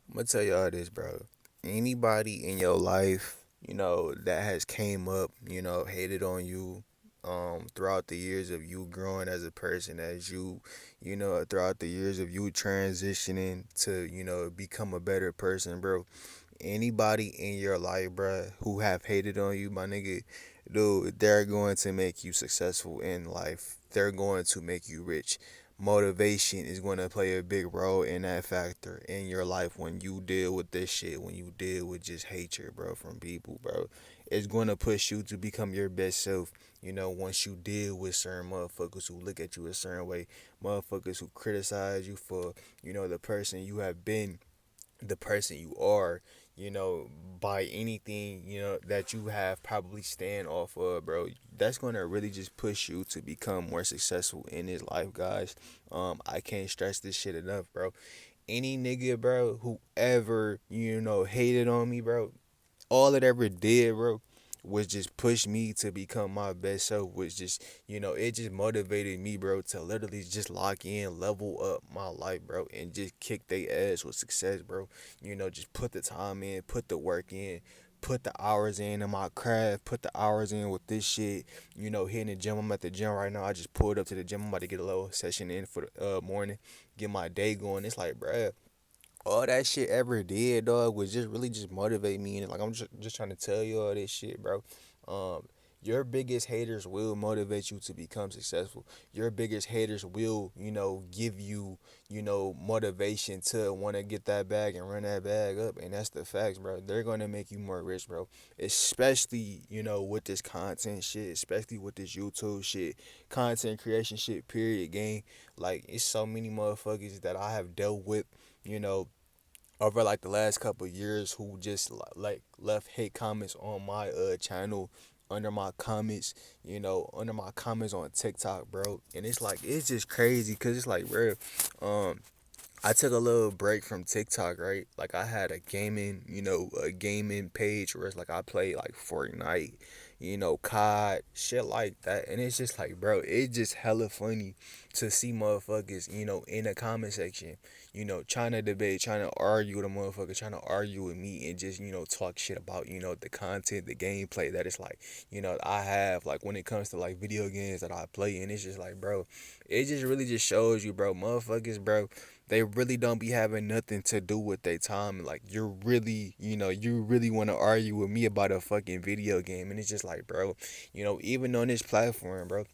I'm gonna tell y'all this, bro. Anybody in your life, that has came up, hated on you, throughout the years of you growing as a person, as you, throughout the years of you transitioning to, become a better person, bro. Anybody in your life, bro, who have hated on you, my nigga, dude, they're going to make you successful in life. They're going to make you rich. Motivation is going to play a big role in that factor in your life when you deal with this shit, when you deal with just hatred, bro, from people, bro. It's going to push you to become your best self, once you deal with certain motherfuckers who look at you a certain way, motherfuckers who criticize you for, the person you have been, the person you are, by anything, that you have probably stand off of, bro. That's gonna really just push you to become more successful in this life, guys. I can't stress this shit enough, bro. Any nigga, bro, who ever, hated on me, bro, all it ever did, bro, was just push me to become my best self. Was just, it just motivated me, bro, to literally just lock in, level up my life, bro, and just kick their ass with success, bro. Just put the time in, put the work in, put the hours in my craft, put the hours in with this shit. Hitting the gym. I'm at the gym right now. I just pulled up to the gym. I'm about to get a little session in for the morning, get my day going. It's like, bruh, all that shit ever did, dog, was just really just motivate me. And like, I'm just trying to tell you all this shit, bro. Um, your biggest haters will motivate you to become successful. Your biggest haters will, give you, motivation to want to get that bag and run that bag up. And that's the facts, bro. They're going to make you more rich, bro. Especially, with this content shit, especially with this YouTube shit, content creation shit, period, gang. Like, it's so many motherfuckers that I have dealt with, you know, over like the last couple of years who just like left hate comments on my channel, under my comments, under my comments on TikTok, bro. And it's like, it's just crazy because it's like, bro, um I took a little break from TikTok, right? Like, I had a gaming page where it's like I play like Fortnite, COD, shit like that. And it's just like, bro, it's just hella funny to see motherfuckers, in the comment section, trying to debate, trying to argue with a motherfucker, trying to argue with me and just, talk shit about, the content, the gameplay that it's like, I have, like, when it comes to like video games that I play. And it's just like, bro, it just really just shows you, bro, motherfuckers, bro, they really don't be having nothing to do with their time. Like, you're really, you really want to argue with me about a fucking video game. And it's just like, bro, even on this platform, bro,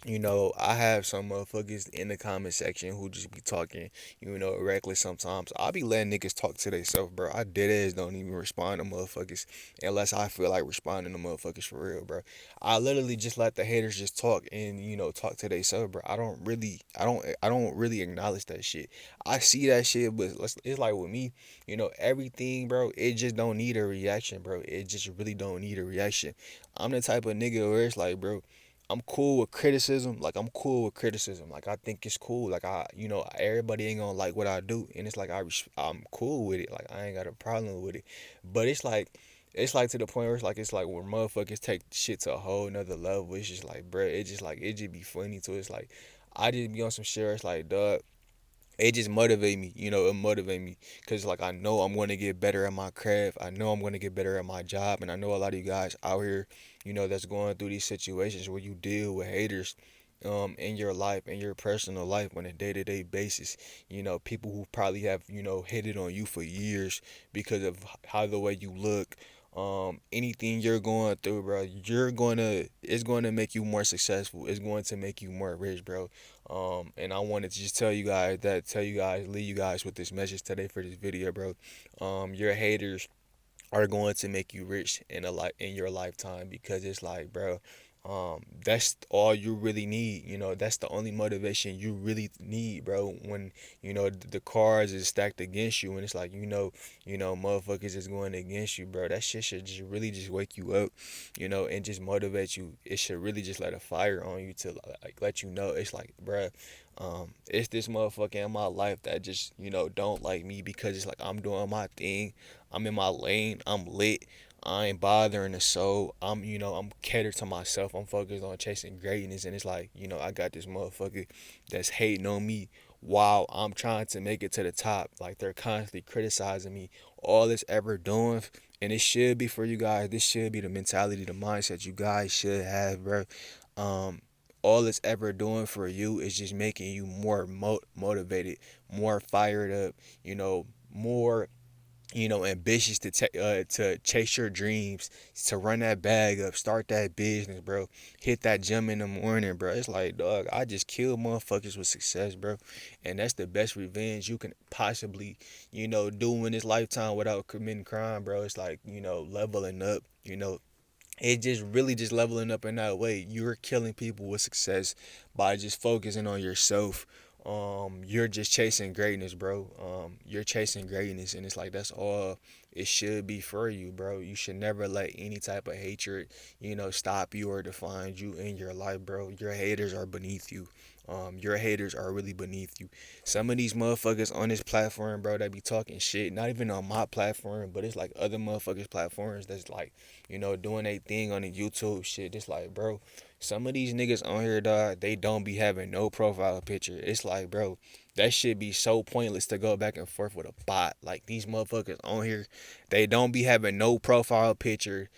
I have some motherfuckers in the comment section who just be talking, reckless sometimes. I be letting niggas talk to themselves, bro. I dead ass don't even respond to motherfuckers unless I feel like responding to motherfuckers for real, bro. I literally just let the haters just talk and, talk to themselves, bro. I don't really acknowledge that shit. I see that shit, but it's like with me, everything, bro, it just don't need a reaction, bro. It just really don't need a reaction. I'm the type of nigga where it's like, bro, I'm cool with criticism. Like, I'm cool with criticism. Like, I think it's cool. Like, everybody ain't gonna like what I do, and it's like I'm cool with it. Like, I ain't got a problem with it. But it's like to the point where it's like where motherfuckers take shit to a whole nother level. It's just like, bruh, it just be funny too. It's like I just be on some shit where it's like, dog, it just motivate me, it motivate me because like I know I'm going to get better at my craft. I know I'm going to get better at my job. And I know a lot of you guys out here, that's going through these situations where you deal with haters in your life, in your personal life, on a day-to-day basis. People who probably have, hated on you for years because of how the way you look, anything you're going through, bro. It's going to make you more successful. It's going to make you more rich, bro. And I wanted to just leave you guys with this message today for this video, bro. Your haters are going to make you rich in your lifetime, because it's like, bro, that's all you really need. That's the only motivation you really need, bro. When the cards is stacked against you, and it's like, motherfuckers is going against you, bro. That shit should just really just wake you up, and just motivate you. It should really just light a fire on you to like let you know it's like, bro, it's this motherfucker in my life that just don't like me, because it's like I'm doing my thing, I'm in my lane, I'm lit, I ain't bothering the soul. I'm catered to myself. I'm focused on chasing greatness, and it's like, I got this motherfucker that's hating on me while I'm trying to make it to the top. Like they're constantly criticizing me. All it's ever doing, and it should be for you guys. This should be the mentality, the mindset you guys should have, bro. Um, all it's ever doing for you is just making you more motivated, more fired up, more ambitious to chase your dreams, to run that bag up, start that business, bro. Hit that gym in the morning, bro. It's like, dog, I just kill motherfuckers with success, bro. And that's the best revenge you can possibly, do in this lifetime without committing crime, bro. It's like, leveling up, it just really just leveling up in that way. You're killing people with success by just focusing on yourself. You're just chasing greatness, bro. You're chasing greatness, and it's like that's all it should be for you, bro. You should never let any type of hatred, stop you or define you in your life, bro. Your haters are beneath you. Your haters are really beneath you. Some of these motherfuckers on this platform, bro, that be talking shit, not even on my platform, but it's like other motherfuckers' platforms that's like, doing a thing on the YouTube shit. It's like, bro, some of these niggas on here, dog, they don't be having no profile picture. It's like, bro, that shit be so pointless to go back and forth with a bot. Like these motherfuckers on here, they don't be having no profile picture,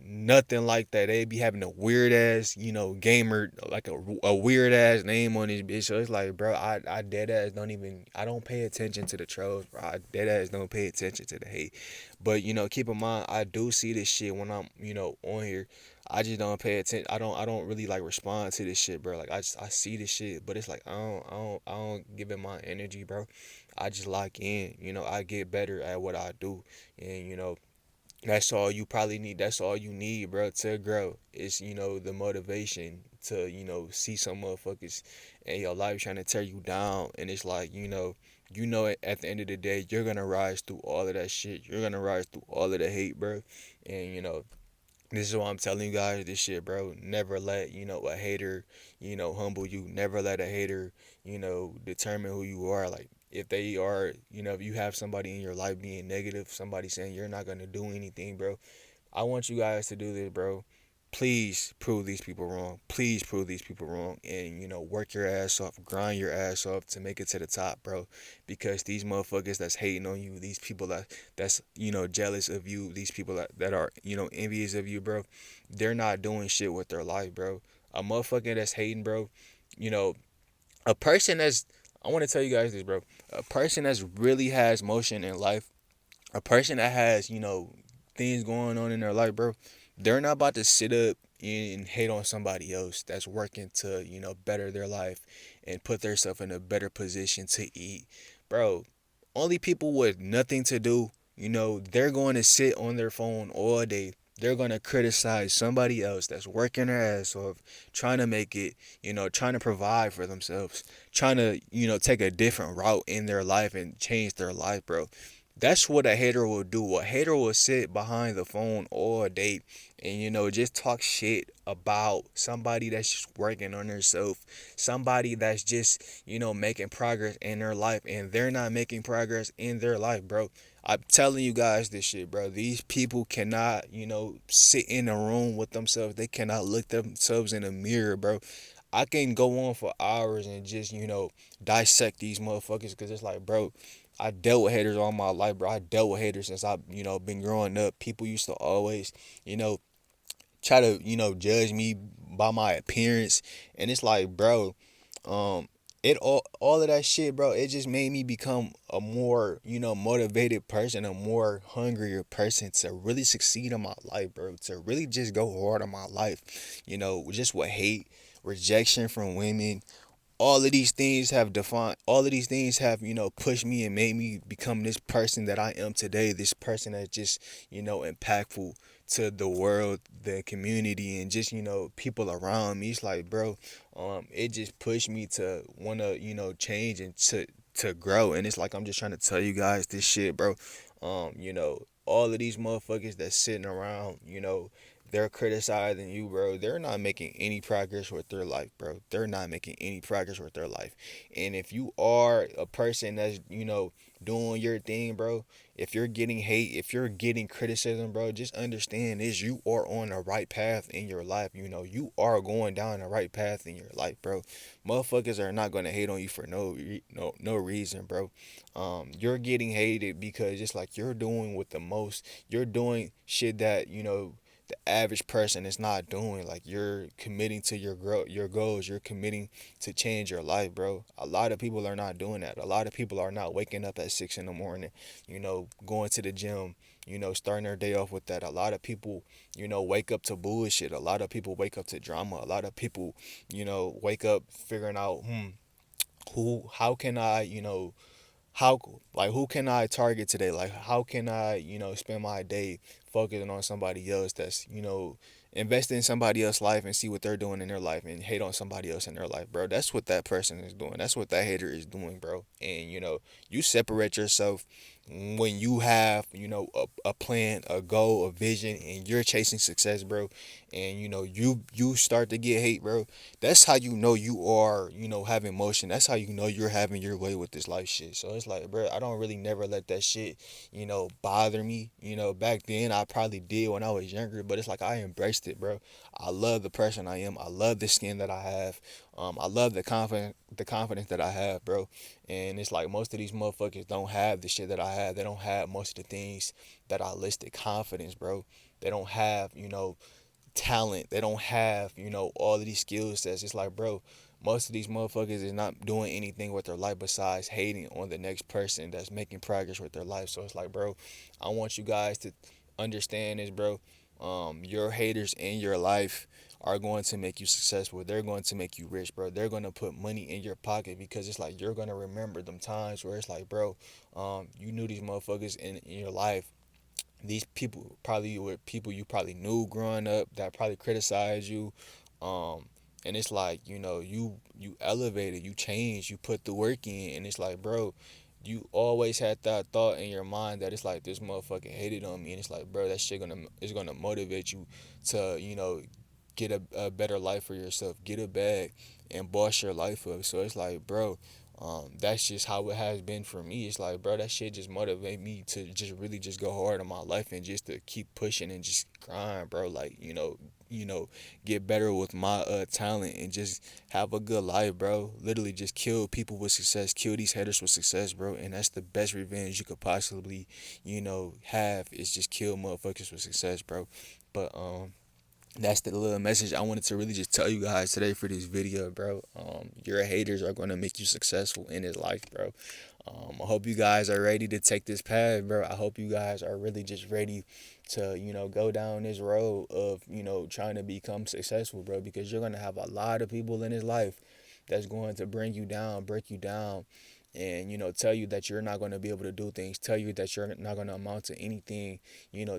nothing like that. They be having a weird ass, gamer, like a weird ass name on this bitch. So it's like, bro, I dead ass don't even, I don't pay attention to the trolls, bro. I dead ass don't pay attention to the hate. But keep in mind, I do see this shit when I'm, on here. I just don't pay attention. I don't really like respond to this shit, bro. Like I see this shit, but it's like I don't give it my energy, bro. I just lock in. I get better at what I do, and that's all you probably need. That's all you need, bro, to grow. It's the motivation to see some motherfuckers in your life trying to tear you down, and it's like at the end of the day you're gonna rise through all of that shit. You're gonna rise through all of the hate, bro, and this is why I'm telling you guys this shit, bro. Never let, a hater, humble you. Never let a hater, determine who you are. Like, if they are, if you have somebody in your life being negative, somebody saying you're not going to do anything, bro, I want you guys to do this, bro. Please prove these people wrong. Please prove these people wrong, and work your ass off, grind your ass off to make it to the top, bro. Because these motherfuckers that's hating on you, these people that's jealous of you, these people that are envious of you, bro, they're not doing shit with their life, bro. A motherfucker that's hating, bro, you know, a person that's I want to tell you guys this, bro. A person that's really has motion in life, a person that has, things going on in their life, bro, they're not about to sit up and hate on somebody else that's working to, better their life and put themselves in a better position to eat. Bro, only people with nothing to do, they're going to sit on their phone all day. They're going to criticize somebody else that's working their ass off, trying to make it, trying to provide for themselves, trying to, take a different route in their life and change their life, bro. That's what a hater will do. A hater will sit behind the phone all day and just talk shit about somebody that's just working on themselves, somebody that's just making progress in their life, and they're not making progress in their life, bro. I'm telling you guys this shit, bro. These people cannot sit in a room with themselves. They cannot look themselves in a mirror, bro. I can go on for hours and just dissect these motherfuckers, because it's like, bro, I dealt with haters all my life, bro. I dealt with haters since I've, been growing up. People used to always, you know, try to, judge me by my appearance. And it's like, bro, it all of that shit, bro, it just made me become a more, motivated person, a more hungrier person to really succeed in my life, bro. To really just go hard in my life. Just with hate, rejection from women, all of these things have pushed me and made me become this person that I am today, this person that's just impactful to the world, the community, and just people around me. It's like, bro, it just pushed me to want to change and to grow. And it's like, I'm just trying to tell you guys this shit, bro. All of these motherfuckers that's sitting around, they're criticizing you, bro. They're not making any progress with their life, bro. They're not making any progress with their life. And if you are a person that's, doing your thing, bro. If you're getting hate, if you're getting criticism, bro, just understand this: you are on the right path in your life. You know, you are going down the right path in your life, bro. Motherfuckers are not gonna hate on you for no reason, bro. You're getting hated because just like you're doing with the most, you're doing shit that the average person is not doing. Like, you're committing to your goals. You're committing to change your life, bro. A lot of people are not doing that. A lot of people are not waking up at 6 in the morning, going to the gym, starting their day off with that. A lot of people, wake up to bullshit. A lot of people wake up to drama. A lot of people, wake up figuring out, how can I, how like who can I target today? Like, how can I, spend my day focusing on somebody else that's, invest in somebody else's life and see what they're doing in their life and hate on somebody else in their life, bro. That's what that person is doing. That's what that hater is doing, bro. And you separate yourself when you have, a plan, a goal, a vision, and you're chasing success, bro. And you start to get hate, bro. That's how you know you are, having motion. That's how you know you're having your way with this life shit. So it's like, bro, I don't really never let that shit, bother me. Back then I probably did when I was younger, but it's like I embraced it, bro. I love the person I am. I love the skin that I have. I love the confidence that I have, bro. And it's like most of these motherfuckers don't have the shit that I have. They don't have most of the things that I listed. Confidence, bro. They don't have, talent. They don't have, all of these skill sets. It's like, bro, most of these motherfuckers is not doing anything with their life besides hating on the next person that's making progress with their life. So it's like, bro, I want you guys to understand this, bro. Your haters in your life are going to make you successful. They're going to make you rich, bro. They're going to put money in your pocket because it's like you're going to remember them times where it's like, bro, you knew these motherfuckers in your life. These people probably were people you probably knew growing up that probably criticized you. um and it's like, you elevated, you changed, you put the work in, and it's like, bro, you always had that thought in your mind that it's like this motherfucker hated on me, and it's like, bro, that shit is gonna motivate you to, get a better life for yourself, get a bag and boss your life up. So it's like, bro, that's just how it has been for me. It's like, bro, that shit just motivate me to just really just go hard in my life and just to keep pushing and just grind, bro. Like, get better with my talent and just have a good life, bro. Literally just kill people with success, kill these haters with success, bro. And that's the best revenge you could possibly, have, is just kill motherfuckers with success, bro. But that's the little message I wanted to really just tell you guys today for this video, bro. Your haters are gonna make you successful in this life, bro. I hope you guys are ready to take this path, bro. I hope you guys are really just ready to, go down this road of, trying to become successful, bro. Because you're gonna have a lot of people in this life that's going to bring you down, break you down, and tell you that you're not going to be able to do things, tell you that you're not going to amount to anything,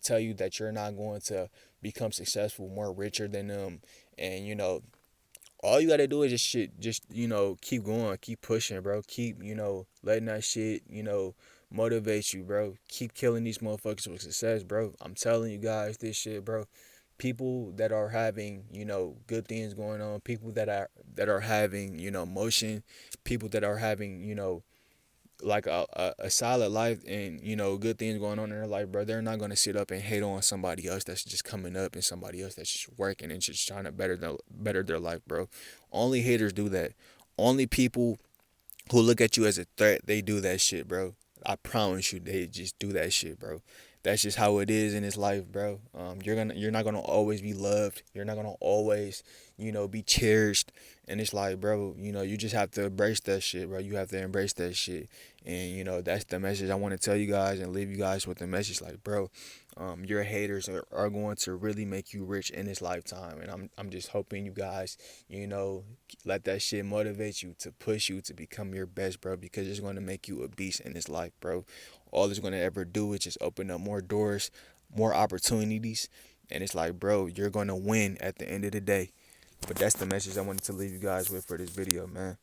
tell you that you're not going to become successful, more richer than them. And all you got to do is just keep going, keep pushing, bro. Keep, letting that shit, motivate you, bro. Keep killing these motherfuckers with success, bro. I'm telling you guys this shit, bro. People that are having, good things going on, people that are having, motion, people that are having, like a solid life and, good things going on in their life, bro. They're not gonna sit up and hate on somebody else that's just coming up and somebody else that's just working and just trying to better their life, bro. Only haters do that. Only people who look at you as a threat, they do that shit, bro. I promise you, they just do that shit, bro. That's just how it is in this life, bro. You're not gonna always be loved. You're not gonna always, be cherished. And it's like, bro, you just have to embrace that shit, bro. You have to embrace that shit. And that's the message I want to tell you guys and leave you guys with the message, like, bro, your haters are going to really make you rich in this lifetime. And I'm just hoping you guys, let that shit motivate you to push you to become your best, bro, because it's going to make you a beast in this life, bro. All it's going to ever do is just open up more doors, more opportunities. And it's like, bro, you're going to win at the end of the day. But that's the message I wanted to leave you guys with for this video, man.